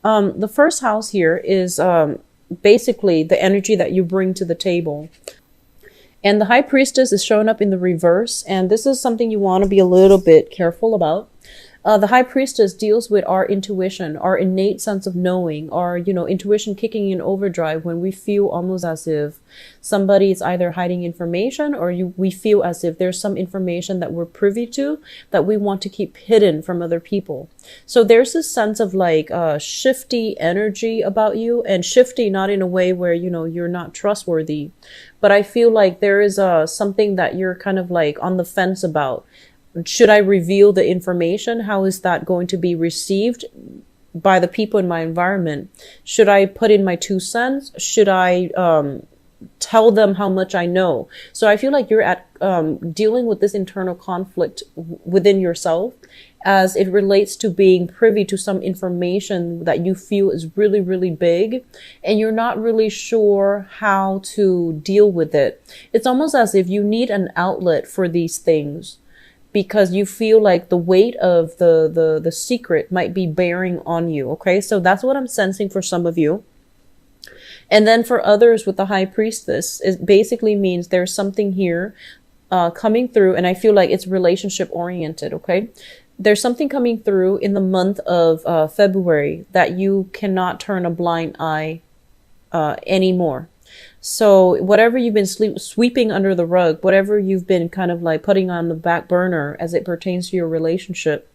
The first house here is basically the energy that you bring to the table. And the High Priestess is showing up in the reverse. And this is something you want to be a little bit careful about. The High Priestess deals with our intuition, our innate sense of knowing, our, intuition kicking in overdrive when we feel almost as if somebody is either hiding information or we feel as if there's some information that we're privy to that we want to keep hidden from other people. So there's this sense of like shifty energy about you, and shifty not in a way where, you're not trustworthy, but I feel like there is something that you're kind of like on the fence about. Should I reveal the information? How is that going to be received by the people in my environment? Should I put in my 2 cents? Should I tell them how much I know? So I feel like you're at dealing with this internal conflict within yourself as it relates to being privy to some information that you feel is really, really big, and you're not really sure how to deal with it. It's almost as if you need an outlet for these things, because you feel like the weight of the secret might be bearing on you. Okay. So that's what I'm sensing for some of you. And then for others with the High Priestess, it basically means there's something here, coming through. And I feel like it's relationship oriented. Okay. There's something coming through in the month of, February that you cannot turn a blind eye, anymore. So whatever you've been sweeping under the rug, whatever you've been kind of like putting on the back burner as it pertains to your relationship,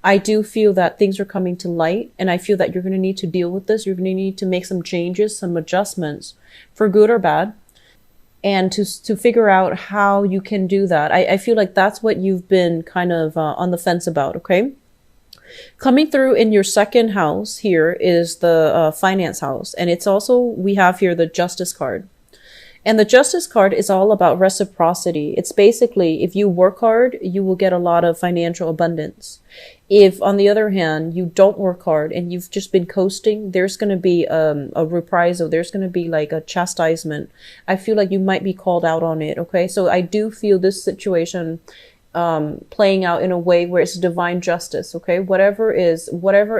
I do feel that things are coming to light, and I feel that you're going to need to deal with this. You're going to need to make some changes, some adjustments, for good or bad, and to figure out how you can do that. I feel like that's what you've been kind of on the fence about. Okay. Coming through in your second house here is the finance house. And it's also, we have here the Justice card. And the Justice card is all about reciprocity. It's basically, if you work hard, you will get a lot of financial abundance. If, on the other hand, you don't work hard and you've just been coasting, there's going to be a reprisal. There's going to be like a chastisement. I feel like you might be called out on it. Okay. So I do feel this situation playing out in a way where it's divine justice. Okay. Whatever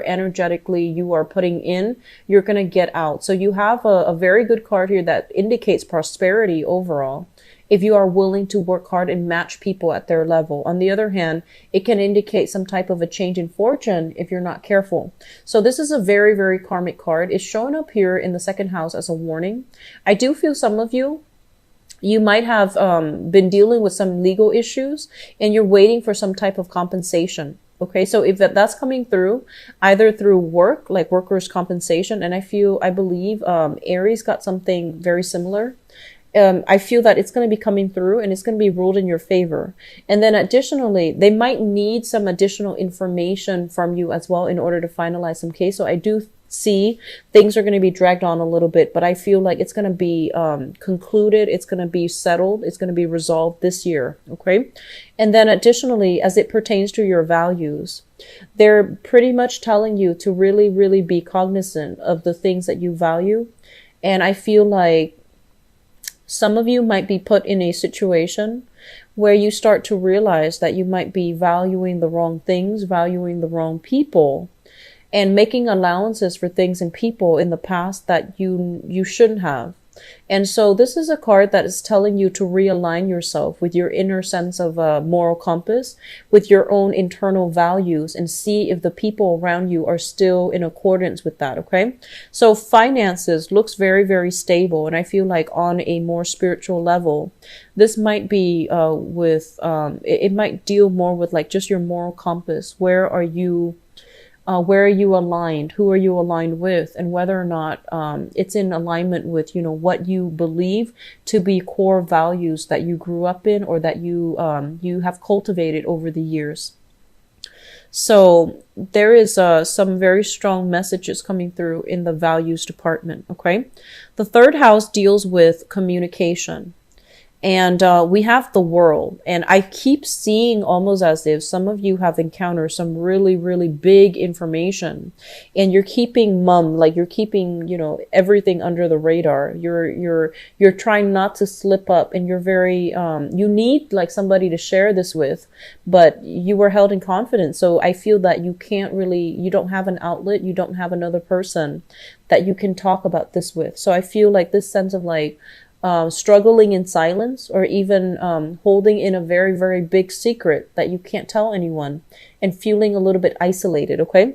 energetically you are putting in, you're going to get out. So you have a very good card here that indicates prosperity overall, if you are willing to work hard and match people at their level. On the other hand, it can indicate some type of a change in fortune if you're not careful. So this is a very, very karmic card. It's showing up here in the second house as a warning. I do feel some of you might have been dealing with some legal issues and you're waiting for some type of compensation. Okay. So if that's coming through, either through work, like workers' compensation, and I believe Aries got something very similar. I feel that it's going to be coming through and it's going to be ruled in your favor. And then additionally, they might need some additional information from you as well in order to finalize some case. So I do see things are going to be dragged on a little bit, but I feel like it's going to be concluded. It's going to be settled. It's going to be resolved this year. Okay. And then additionally, as it pertains to your values, they're pretty much telling you to really, really be cognizant of the things that you value. And I feel like some of you might be put in a situation where you start to realize that you might be valuing the wrong things, valuing the wrong people, and making allowances for things and people in the past that you shouldn't have. And so this is a card that is telling you to realign yourself with your inner sense of a moral compass, with your own internal values, and see if the people around you are still in accordance with that. Okay. So finances looks very, very stable. And I feel like on a more spiritual level, this might be it might deal more with like just your moral compass. Where are you aligned? Who are you aligned with? And whether or not it's in alignment with, what you believe to be core values that you grew up in or that you have cultivated over the years. So there is some very strong messages coming through in the values department. Okay. The third house deals with communication. And we have the world. And I keep seeing almost as if some of you have encountered some really, really big information, and you're keeping mum, like you're keeping, you know, everything under the radar. You're trying not to slip up, and you're very, you need like somebody to share this with, but you were held in confidence. So I feel that you can't really, you don't have an outlet. You don't have another person that you can talk about this with. So I feel like this sense of like, struggling in silence, or even holding in a very, very big secret that you can't tell anyone, and feeling a little bit isolated, okay?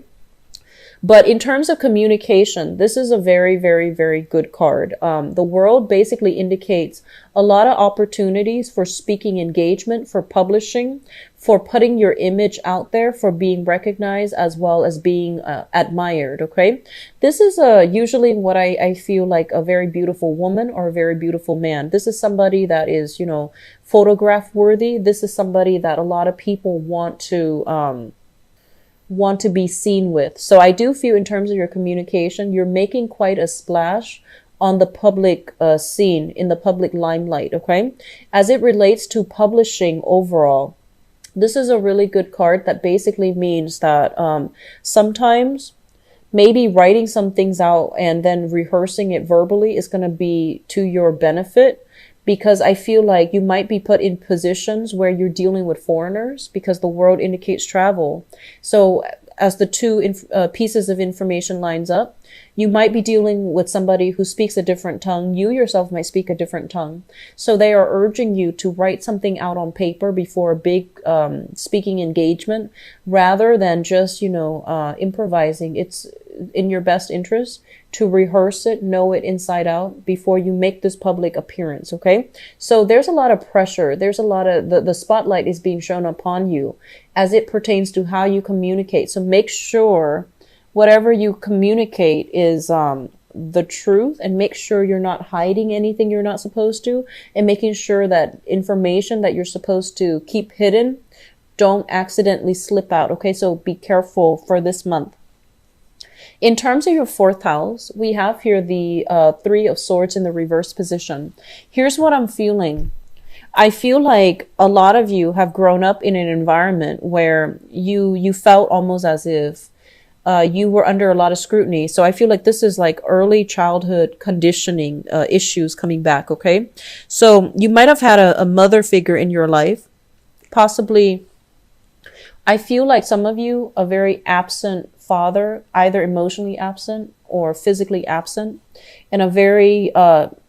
But in terms of communication, this is a very, very, very good card. The world basically indicates a lot of opportunities for speaking engagement, for publishing, for putting your image out there, for being recognized, as well as being admired, okay? This is usually what I feel like a very beautiful woman or a very beautiful man. This is somebody that is, you know, photograph worthy. This is somebody that a lot of people want to be seen with. So I do feel in terms of your communication, you're making quite a splash on the public scene, in the public limelight, okay? As it relates to publishing overall, this is a really good card that basically means that sometimes maybe writing some things out and then rehearsing it verbally is going to be to your benefit, because I feel like you might be put in positions where you're dealing with foreigners, because the world indicates travel. So as the two pieces of information lines up, you might be dealing with somebody who speaks a different tongue. You yourself might speak a different tongue. So they are urging you to write something out on paper before a big speaking engagement, rather than just, you know, improvising. It's in your best interest to rehearse it, know it inside out before you make this public appearance, okay? So there's a lot of pressure. There's a lot of, the spotlight is being shown upon you as it pertains to how you communicate. So make sure whatever you communicate is the truth, and make sure you're not hiding anything you're not supposed to, and making sure that information that you're supposed to keep hidden don't accidentally slip out, okay? So be careful for this month. In terms of your fourth house, we have here the Three of Swords in the reverse position. Here's what I'm feeling. I feel like a lot of you have grown up in an environment where you felt almost as if you were under a lot of scrutiny. So I feel like this is like early childhood conditioning issues coming back, okay? So you might have had a mother figure in your life. Possibly, I feel like some of you, a very absent father, either emotionally absent or physically absent, and a very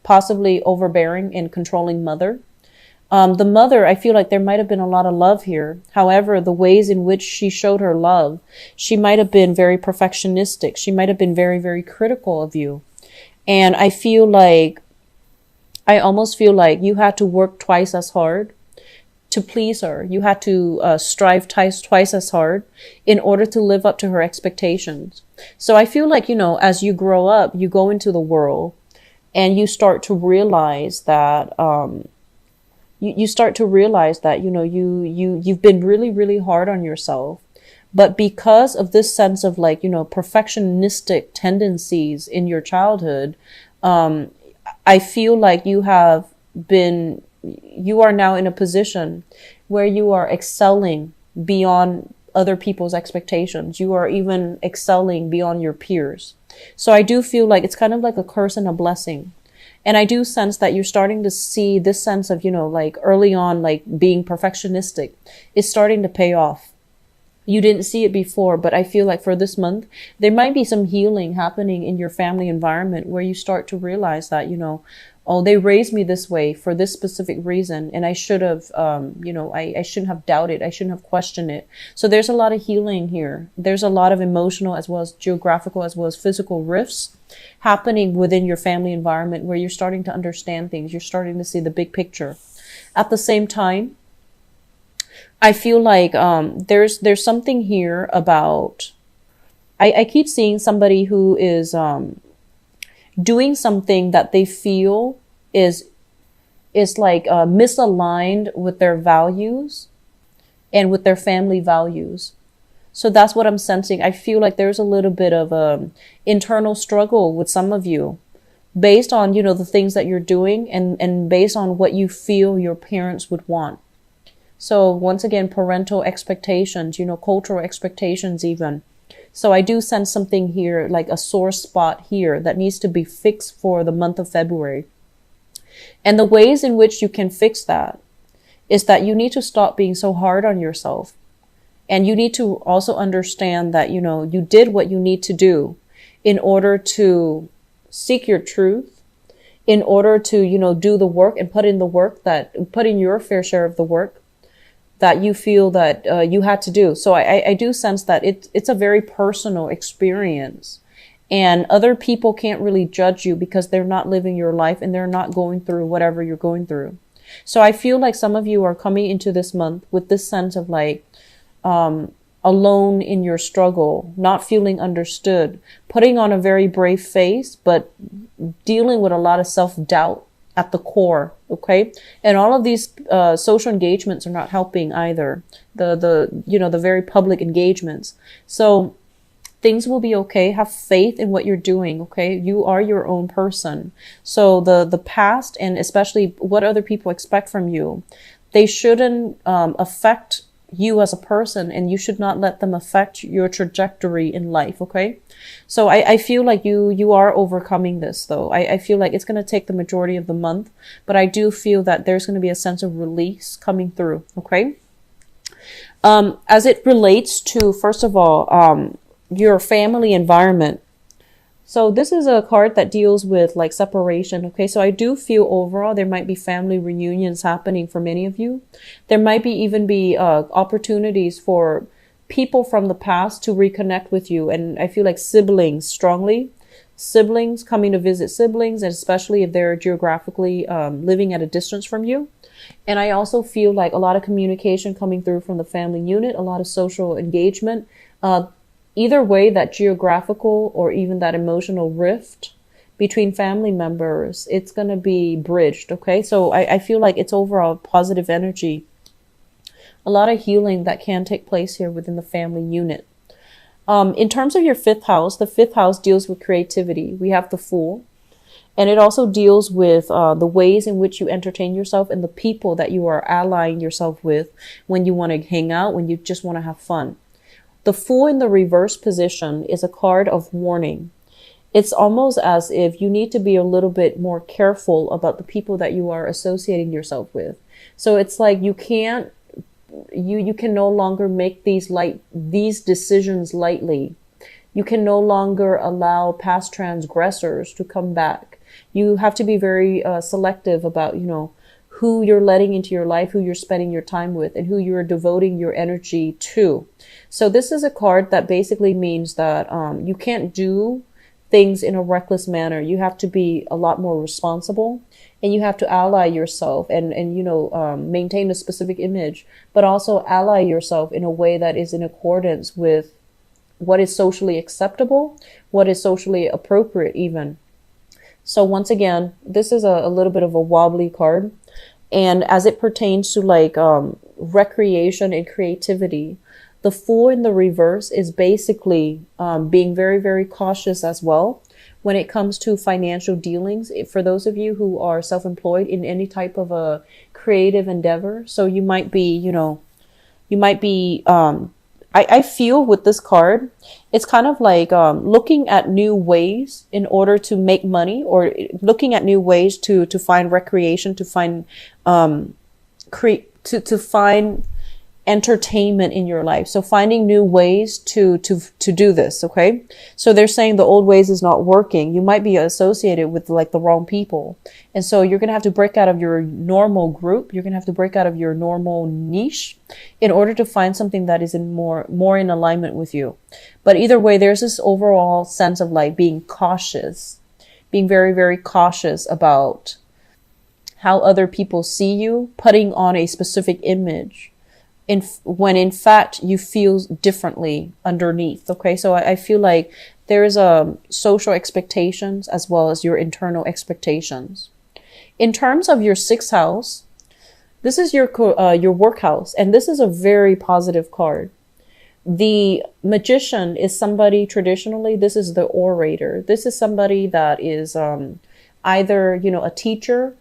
possibly overbearing and controlling mother. The mother, I feel like there might have been a lot of love here. However, the ways in which she showed her love, she might have been very perfectionistic. She might have been very, very critical of you. And I almost feel like you had to work twice as hard to please her. You had to strive twice as hard in order to live up to her expectations. So I feel like, you know, as you grow up, you go into the world and you start to realize that, you know, you've been really, really hard on yourself. But because of this sense of like, you know, perfectionistic tendencies in your childhood, I feel like you are now in a position where you are excelling beyond other people's expectations. You are even excelling beyond your peers. So I do feel like it's kind of like a curse and a blessing. And I do sense that you're starting to see this sense of, you know, like early on, like being perfectionistic is starting to pay off. You didn't see it before, but I feel like for this month, there might be some healing happening in your family environment where you start to realize that, you know, oh, they raised me this way for this specific reason. And I should have, you know, I shouldn't have doubted. I shouldn't have questioned it. So there's a lot of healing here. There's a lot of emotional as well as geographical as well as physical rifts happening within your family environment where you're starting to understand things. You're starting to see the big picture. At the same time, I feel like there's something here about, I keep seeing somebody who is doing something that they feel is like misaligned with their values and with their family values. So that's what I'm sensing. I feel like there's a little bit of a internal struggle with some of you based on, you know, the things that you're doing, and based on what you feel your parents would want. So once again, parental expectations, you know, cultural expectations even. So I do sense something here, like a sore spot here that needs to be fixed for the month of February. And the ways in which you can fix that is that you need to stop being so hard on yourself. And you need to also understand that, you know, you did what you need to do in order to seek your truth, in order to, you know, do the work and put in the work, that put in your fair share of the work that you feel that you had to do. So I do sense that it's a very personal experience, and other people can't really judge you because they're not living your life and they're not going through whatever you're going through. So I feel like some of you are coming into this month with this sense of like, alone in your struggle, not feeling understood, putting on a very brave face, but dealing with a lot of self-doubt at the core. Okay. And all of these, social engagements are not helping either. The very public engagements. So things will be okay. Have faith in what you're doing. Okay. You are your own person. So the past, and especially what other people expect from you, they shouldn't, affect you as a person, and you should not let them affect your trajectory in life. Okay. So I feel like you are overcoming this though. I feel like it's going to take the majority of the month, but I do feel that there's going to be a sense of release coming through. Okay. As it relates to, first of all, your family environment. So this is a card that deals with like separation. Okay. So I do feel overall there might be family reunions happening for many of you. There might be even be opportunities for people from the past to reconnect with you. And I feel like siblings strongly. Siblings coming to visit siblings, and especially if they're geographically living at a distance from you. And I also feel like a lot of communication coming through from the family unit, a lot of social engagement. Either way, that geographical or even that emotional rift between family members, it's going to be bridged. Okay. So I feel like it's overall positive energy. A lot of healing that can take place here within the family unit. In terms of your fifth house, the fifth house deals with creativity. We have the Fool, and it also deals with the ways in which you entertain yourself and the people that you are allying yourself with when you want to hang out, when you just want to have fun. The Fool in the reverse position is a card of warning. It's almost as if you need to be a little bit more careful about the people that you are associating yourself with. So it's like you can no longer make these decisions lightly. You can no longer allow past transgressors to come back. You have to be very selective about, you know, who you're letting into your life, who you're spending your time with, and who you're devoting your energy to. So this is a card that basically means that you can't do things in a reckless manner. You have to be a lot more responsible, and you have to ally yourself and maintain a specific image, but also ally yourself in a way that is in accordance with what is socially acceptable, what is socially appropriate even. So once again, this is a little bit of a wobbly card. And as it pertains to like recreation and creativity, the Fool in the reverse is basically being very, very cautious as well when it comes to financial dealings. For those of you who are self-employed in any type of a creative endeavor, so you might be, I feel with this card, it's kind of like looking at new ways in order to make money, or looking at new ways to find recreation, to find to find entertainment in your life. So finding new ways to do this. Okay. So they're saying the old ways is not working. You might be associated with like the wrong people. And so you're going to have to break out of your normal group. You're going to have to break out of your normal niche in order to find something that is in more in alignment with you. But either way, there's this overall sense of like being cautious, being very, very cautious about how other people see you, putting on a specific image. When in fact you feel differently underneath. Okay. So I feel like there's social expectations as well as your internal expectations. In terms of your sixth house, this is your work house, and this is a very positive card. The Magician is somebody, traditionally, this is the orator. This is somebody that is either, a teacher,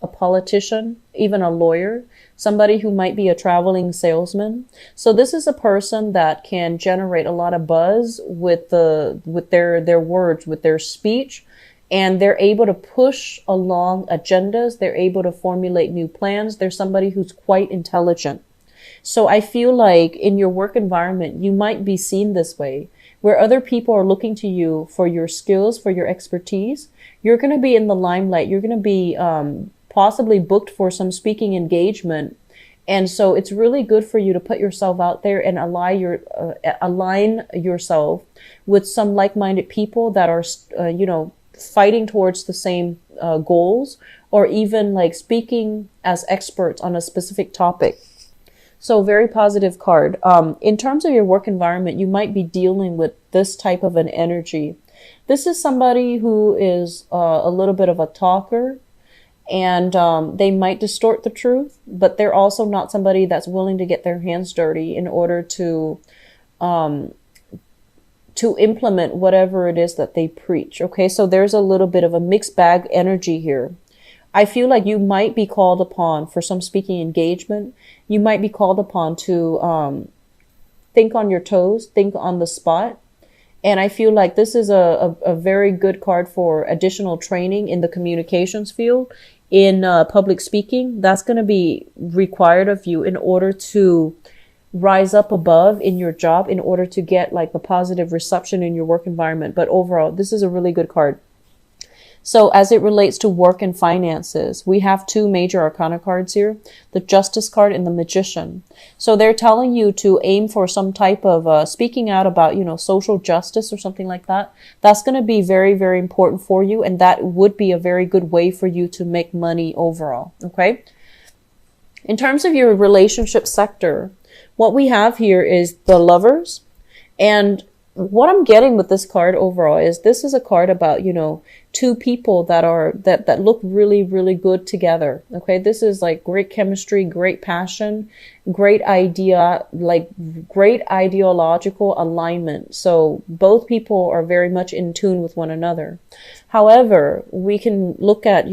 a politician, even a lawyer, somebody who might be a traveling salesman. So this is a person that can generate a lot of buzz with their words, with their speech, and they're able to push along agendas. They're able to formulate new plans. They're somebody who's quite intelligent. So I feel like in your work environment, you might be seen this way, where other people are looking to you for your skills, for your expertise. You're going to be in the limelight. You're going to be possibly booked for some speaking engagement. And so it's really good for you to put yourself out there and align yourself with some like-minded people that are, fighting towards the same goals, or even like speaking as experts on a specific topic. So very positive card. In terms of your work environment, you might be dealing with this type of an energy. This is somebody who is a little bit of a talker, and they might distort the truth, but they're also not somebody that's willing to get their hands dirty in order to implement whatever it is that they preach. Okay, so there's a little bit of a mixed bag energy here. I feel like you might be called upon for some speaking engagement. You might be called upon to think on your toes, think on the spot. And I feel like this is a very good card for additional training in the communications field, in public speaking. That's going to be required of you in order to rise up above in your job, in order to get like the positive reception in your work environment. But overall, this is a really good card. So as it relates to work and finances, we have two major arcana cards here, the Justice card and the Magician. So they're telling you to aim for some type of speaking out about, social justice or something like that. That's going to be very, very important for you. And that would be a very good way for you to make money overall. Okay. In terms of your relationship sector, what we have here is the Lovers. And what I'm getting with this card overall is this is a card about, two people that look really, really good together. Okay. This is like great chemistry, great passion, great idea, like great ideological alignment. So both people are very much in tune with one another. However, we can look at,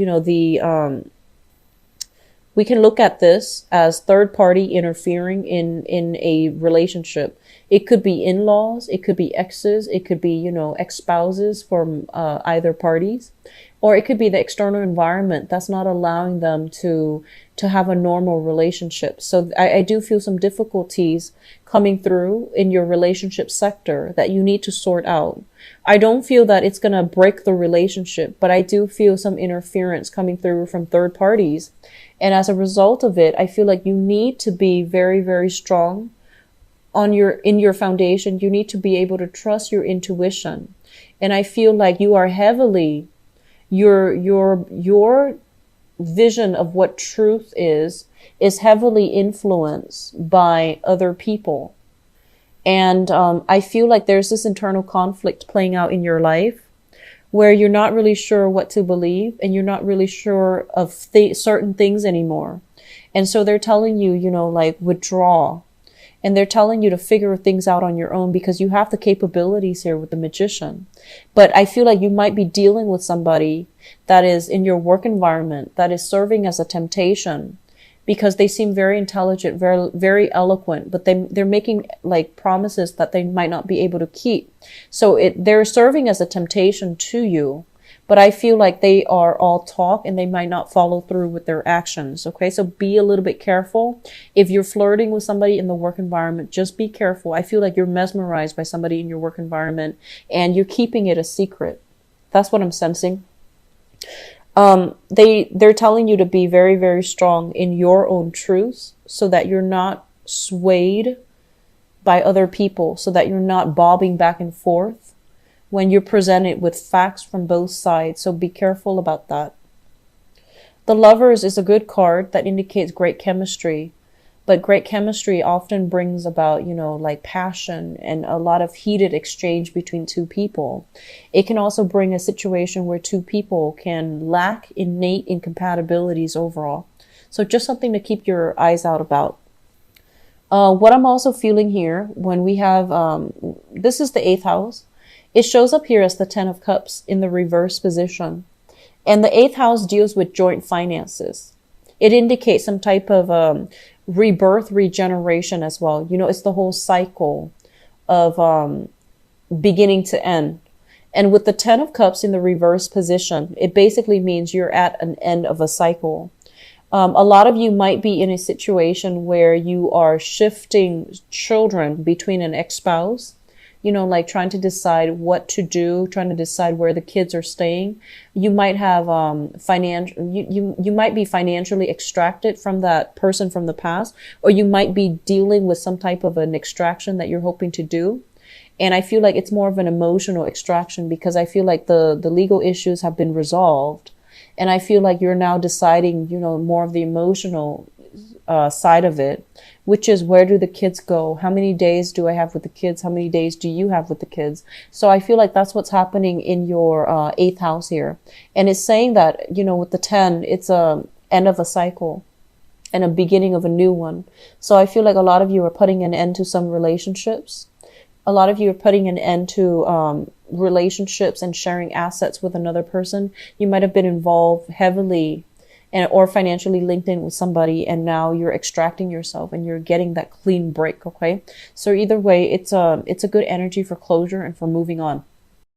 we can look at this as third party interfering in a relationship. It could be in-laws, it could be exes, it could be, ex-spouses from either parties, or it could be the external environment that's not allowing them to have a normal relationship. So I do feel some difficulties coming through in your relationship sector that you need to sort out. I don't feel that it's going to break the relationship, but I do feel some interference coming through from third parties. And as a result of it, I feel like you need to be very, very strong in your foundation. You need to be able to trust your intuition. And I feel like you are heavily, your vision of what truth is heavily influenced by other people. And I feel like there's this internal conflict playing out in your life where you're not really sure what to believe, and you're not really sure of certain things anymore. And so they're telling you, withdraw. And they're telling you to figure things out on your own because you have the capabilities here with the Magician. But I feel like you might be dealing with somebody that is in your work environment that is serving as a temptation, because they seem very intelligent, very, very eloquent, but they're making like promises that they might not be able to keep. So they're serving as a temptation to you. But I feel like they are all talk and they might not follow through with their actions. Okay, so be a little bit careful. If you're flirting with somebody in the work environment, just be careful. I feel like you're mesmerized by somebody in your work environment and you're keeping it a secret. That's what I'm sensing. They're telling you to be very, very strong in your own truths so that you're not swayed by other people, so that you're not bobbing back and forth when you're presented with facts from both sides. So be careful about that. The Lovers is a good card that indicates great chemistry, but great chemistry often brings about, like passion and a lot of heated exchange between two people. It can also bring a situation where two people can lack innate incompatibilities overall. So just something to keep your eyes out about. What I'm also feeling here when we have, this is the 8th house. It shows up here as the 10 of Cups in the reverse position. And the eighth house deals with joint finances. It indicates some type of rebirth, regeneration as well. You know, it's the whole cycle of beginning to end. And with the 10 of cups in the reverse position, it basically means you're at an end of a cycle. A lot of you might be in a situation where you are shifting children between an ex-spouse, you know, like trying to decide what to do, trying to decide where the kids are staying. You might have you might be financially extracted from that person from the past, or you might be dealing with some type of an extraction that you're hoping to do. And I feel like it's more of an emotional extraction, because I feel like the legal issues have been resolved. And I feel like you're now deciding, you know, more of the emotional side of it, which is, where do the kids go? How many days do I have with the kids? How many days do you have with the kids? So I feel like that's what's happening in your eighth house here. And it's saying that, you know, with the 10, it's a end of a cycle and a beginning of a new one. So I feel like a lot of you are putting an end to some relationships. A lot of you are putting an end to relationships and sharing assets with another person. You might have been involved heavily or financially linked in with somebody, and now you're extracting yourself and you're getting that clean break. Okay. So either way, it's a good energy for closure and for moving on.